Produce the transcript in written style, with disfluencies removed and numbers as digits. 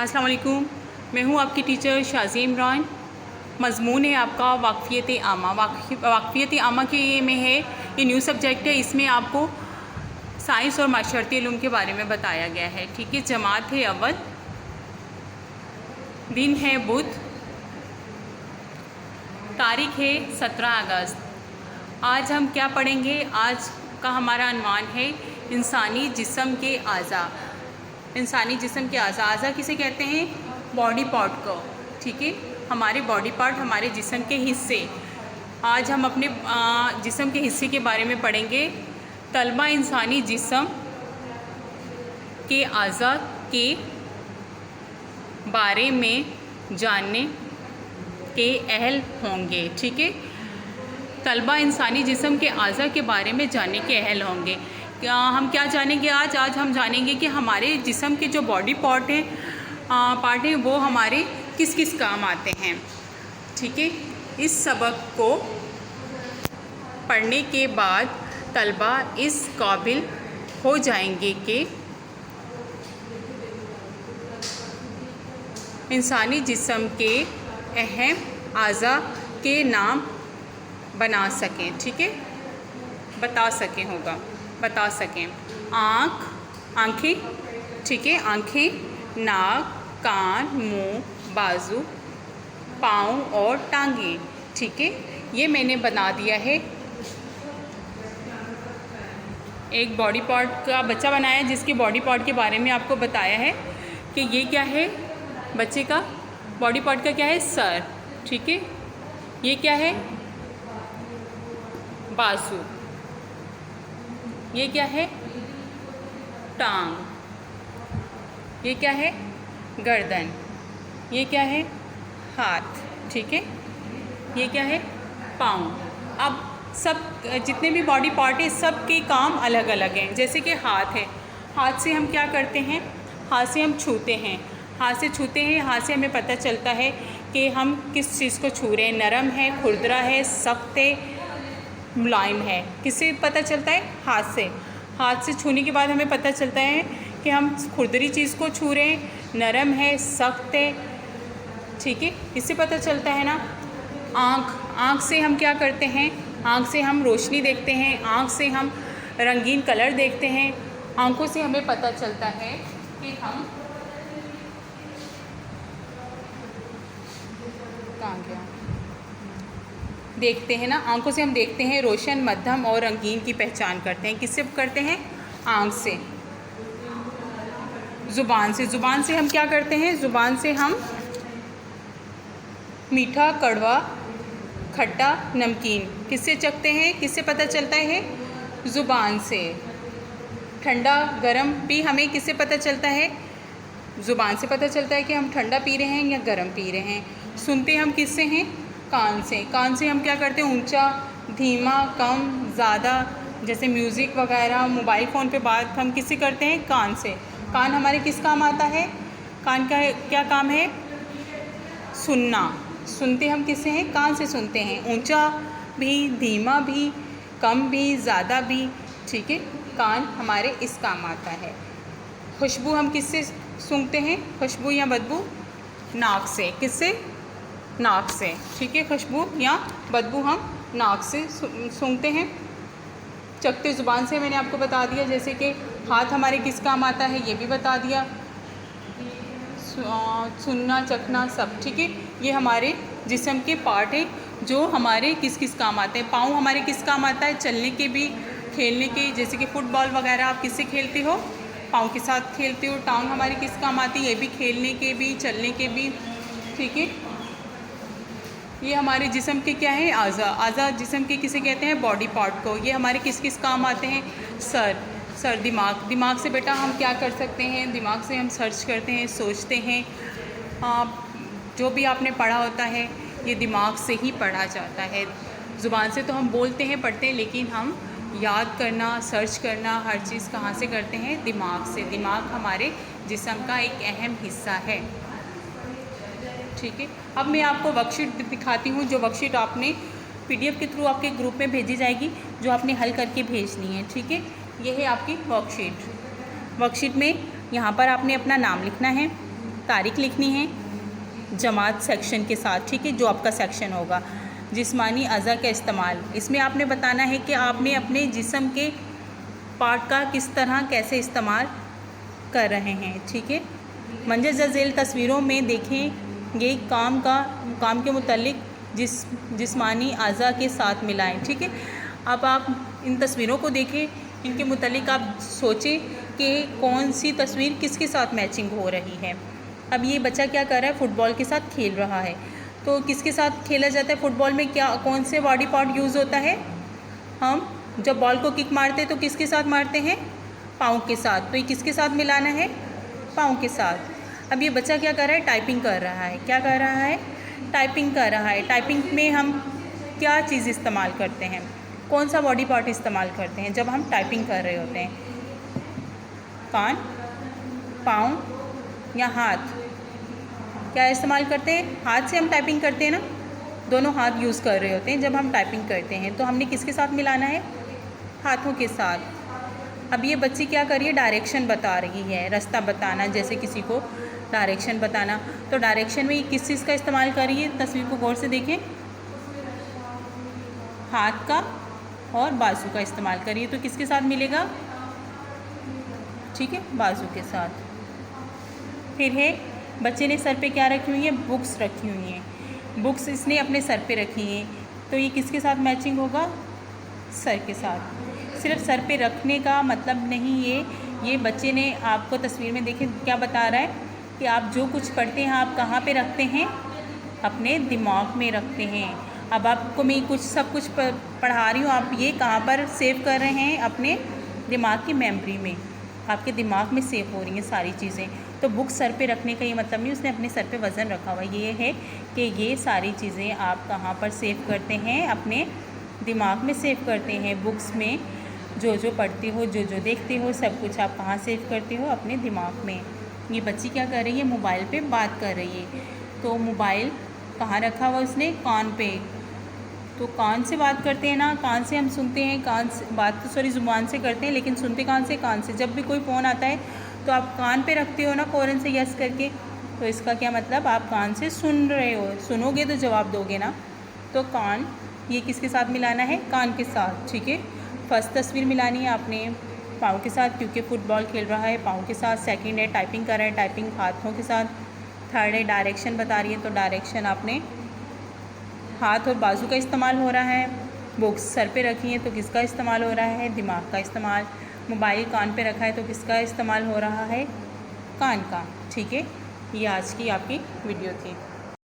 अस्सलाम वालेकुम। मैं हूँ आपकी टीचर शाज़िया इमरान। मज़मून है आपका वाक़फ़ियत आमा। वाक़फ़ियत आमा के ये में है, ये न्यू सब्जेक्ट है। इसमें आपको साइंस और माशरती इल्म के बारे में बताया गया है। ठीक है। जमात है अव्वल, दिन है बुध, तारीख़ है 17 अगस्त। आज हम क्या पढ़ेंगे? आज का हमारा अनवान है इंसानी जिस्म के आज़ा। इंसानी जिस्म के आज़ा, आज़ा किसे कहते हैं? बॉडी पार्ट को। ठीक है, हमारे बॉडी पार्ट, हमारे जिस्म के हिस्से। आज हम अपने जिस्म के हिस्से के बारे में पढ़ेंगे। तलबा इंसानी जिस्म के आज़ा के बारे में जानने के अहल होंगे। ठीक है, तलबा इंसानी जिस्म के आज़ा के बारे में जानने के अहल होंगे। हम क्या जानेंगे आज? आज हम जानेंगे कि हमारे जिस्म के जो बॉडी पार्ट हैं वो हमारे किस किस काम आते हैं। ठीक है, इस सबक को पढ़ने के बाद तलबा इस काबिल हो जाएंगे कि इंसानी जिस्म के अहम आज़ा के नाम बना सकें। ठीक है, बता सकें। आँखें, ठीक है, आँखें, नाक, कान, मुंह, बाजू, पाँव और टांगें। ठीक है, ये मैंने बना दिया है। एक बॉडी पार्ट का बच्चा बनाया है जिसके बॉडी पार्ट के बारे में आपको बताया है कि ये क्या है। बच्चे का बॉडी पार्ट का क्या है? सर। ठीक है, ये क्या है? बाजू। ये क्या है? टांग। ये क्या है? गर्दन। ये क्या है? हाथ। ठीक है, ये क्या है? पाँव। अब सब जितने भी बॉडी पार्ट हैं सब के काम अलग अलग हैं। जैसे कि हाथ है, हाथ से हम क्या करते हैं? हाथ से हम छूते हैं। हाथ से हमें पता चलता है कि हम किस चीज़ को छू रहे हैं। नरम है, खुरदरा है, सख्त है, मुलायम है। किससे पता चलता है? हाथ से छूने के बाद हमें पता चलता है कि हम खुरदरी चीज़ को छू रहे हैं, नरम है, सख्त है। ठीक है, इससे पता चलता है ना। आँख से हम क्या करते हैं? आँख से हम रोशनी देखते हैं, आँख से हम रंगीन कलर देखते हैं। आँखों से हमें पता चलता है कि हम देखते हैं ना। आँखों से हम देखते हैं, रोशन, मध्यम और रंगीन की पहचान करते हैं। किससे करते हैं? आँख से। ज़ुबान से हम क्या करते हैं? ज़ुबान से हम मीठा, कड़वा, खट्टा, नमकीन किससे चखते हैं? किससे पता चलता है? ज़ुबान से। ठंडा, गरम भी हमें किससे पता चलता है? ज़ुबान से पता चलता है कि हम ठंडा पी रहे हैं या गरम पी रहे हैं। सुनते हम किससे हैं? कान से हम क्या करते हैं? ऊंचा, धीमा, कम, ज़्यादा, जैसे म्यूज़िक वगैरह, मोबाइल फ़ोन पे बात हम किससे करते हैं? कान से। कान हमारे किस काम आता है? कान का क्या काम है? सुनना। सुनते हम किससे हैं? कान से सुनते हैं। ऊंचा भी, धीमा भी, कम भी, ज़्यादा भी। ठीक है, कान हमारे इस काम आता है। खुशबू हम किससे सूंघते हैं? खुशबू या बदबू? नाक से। किससे? नाक से। ठीक है, खुशबू या बदबू हम नाक से सूंघते हैं। चखते ज़ुबान से मैंने आपको बता दिया। जैसे कि हाथ हमारे किस काम आता है ये भी बता दिया। सुनना, चखना सब। ठीक है, ये हमारे जिस्म के पार्ट हैं जो हमारे किस किस काम आते हैं। पाँव हमारे किस काम आता है? चलने के भी, खेलने के। जैसे कि फुटबॉल वगैरह आप किससे खेलते हो? पाँव के साथ खेलते हो। टांग हमारी किस काम आती है? ये भी खेलने के भी, चलने के भी। ठीक है, ये हमारे जिस्म के क्या है? आज़ा जिस्म के किसे कहते हैं? बॉडी पार्ट को। ये हमारे किस किस काम आते हैं? सर, दिमाग से बेटा हम क्या कर सकते हैं? दिमाग से हम सर्च करते हैं, सोचते हैं। जो भी आपने पढ़ा होता है ये दिमाग से ही पढ़ा जाता है। ज़ुबान से तो हम बोलते हैं, पढ़ते हैं, लेकिन हम याद करना, सर्च करना, हर चीज़ कहाँ से करते हैं? दिमाग से। दिमाग हमारे जिस्म का एक अहम हिस्सा है। ठीक है, अब मैं आपको वर्कशीट दिखाती हूँ, जो वर्कशीट आपने PDF के थ्रू आपके ग्रुप में भेजी जाएगी, जो आपने हल करके भेजनी है। ठीक है, ये है आपकी वर्कशीट। वर्कशीट में यहाँ पर आपने अपना नाम लिखना है, तारीख लिखनी है जमात सेक्शन के साथ, ठीक है, जो आपका सेक्शन होगा। जिस्मानी अज़ा का इस्तेमाल, इसमें आपने बताना है कि आपने अपने जिस्म के पार्ट का किस तरह कैसे इस्तेमाल कर रहे हैं, ठीक है। मंजर झेल तस्वीरों में देखें ये काम के मुतालिक जिस्मानी अज़ा के साथ मिलाएं, ठीक है। अब आप इन तस्वीरों को देखें, इनके मुतालिक आप सोचें कि कौन सी तस्वीर किसके साथ मैचिंग हो रही है। अब ये बच्चा क्या कर रहा है, फ़ुटबॉल के साथ खेल रहा है। तो किसके साथ खेला जाता है फ़ुटबॉल में, क्या कौन से बॉडी पार्ट यूज़ होता है। हम जब बॉल को किक मारते हैं तो किसके साथ मारते हैं, पाँव के साथ। तो ये किसके साथ मिलाना है, पाँव के साथ। अब ये बच्चा क्या कर रहा है, टाइपिंग कर रहा है। क्या कर रहा है, टाइपिंग कर रहा है। टाइपिंग में हम क्या चीज़ इस्तेमाल करते हैं, कौन सा बॉडी पार्ट इस्तेमाल करते हैं जब हम टाइपिंग कर रहे होते हैं। कान, पाँव या हाथ, क्या इस्तेमाल करते हैं, हाथ से हम टाइपिंग करते हैं ना, दोनों हाथ यूज़ कर रहे होते हैं जब हम टाइपिंग करते हैं। तो हमने किसके साथ मिलाना है, हाथों के साथ। अब ये बच्ची क्या कर रही है, डायरेक्शन बता रही है, रास्ता बताना, जैसे किसी को डायरेक्शन बताना। तो डायरेक्शन में ये किस चीज़ का इस्तेमाल कर रही है, तस्वीर को गौर से देखें, हाथ का और बाजू का इस्तेमाल करिए। तो किसके साथ मिलेगा, ठीक है, बाजू के साथ। फिर है, बच्चे ने सर पे क्या रखी हुई है, बुक्स रखी हुई हैं। बुक्स इसने अपने सर पे रखी हैं, तो ये किसके साथ मैचिंग होगा, सर के साथ। सिर्फ सर पे रखने का मतलब नहीं, ये बच्चे ने आपको तस्वीर में देखें क्या बता रहा है कि आप जो कुछ पढ़ते हैं आप कहाँ पे रखते हैं, अपने दिमाग में रखते हैं। अब आपको मैं कुछ सब कुछ पढ़ा रही हूँ, आप ये कहाँ पर सेव कर रहे हैं, अपने दिमाग की मेमोरी में, आपके दिमाग में सेव हो रही हैं सारी चीज़ें। तो बुक सर पे रखने का ये मतलब नहीं, उसने अपने सर पे वज़न रखा हुआ। ये है कि ये सारी चीज़ें आप कहाँ पर सेव करते हैं, अपने दिमाग में सेव करते हैं। बुक्स में जो जो पढ़ते हो, जो जो देखते हो, सब कुछ आप कहाँ सेव करते हो, अपने दिमाग में। ये बच्ची क्या कर रही है, मोबाइल पे बात कर रही है। तो मोबाइल कहाँ रखा हुआ उसने, कान पे। तो कान से बात करते हैं ना, कान से हम सुनते हैं, कान से बात तो ज़ुबान से करते हैं, लेकिन सुनते कान से, कान से। जब भी कोई फ़ोन आता है तो आप कान पे रखते हो ना फ़ौरन से यस करके, तो इसका क्या मतलब, आप कान से सुन रहे हो, सुनोगे तो जवाब दोगे ना। तो कान, ये किसके साथ मिलाना है, कान के साथ, ठीक है। फर्स्ट तस्वीर मिलानी है आपने पाँव के साथ, क्योंकि फ़ुटबॉल खेल रहा है, पाँव के साथ। सेकंड है, टाइपिंग कर रहा है, टाइपिंग हाथों के साथ। थर्ड है, डायरेक्शन बता रही है, तो डायरेक्शन आपने हाथ और बाजू का इस्तेमाल हो रहा है। बुक्स सर पे रखी है तो किसका इस्तेमाल हो रहा है, दिमाग का इस्तेमाल। मोबाइल कान पे रखा है तो किसका इस्तेमाल हो रहा है, कान का, ठीक है। ये आज की आपकी वीडियो थी।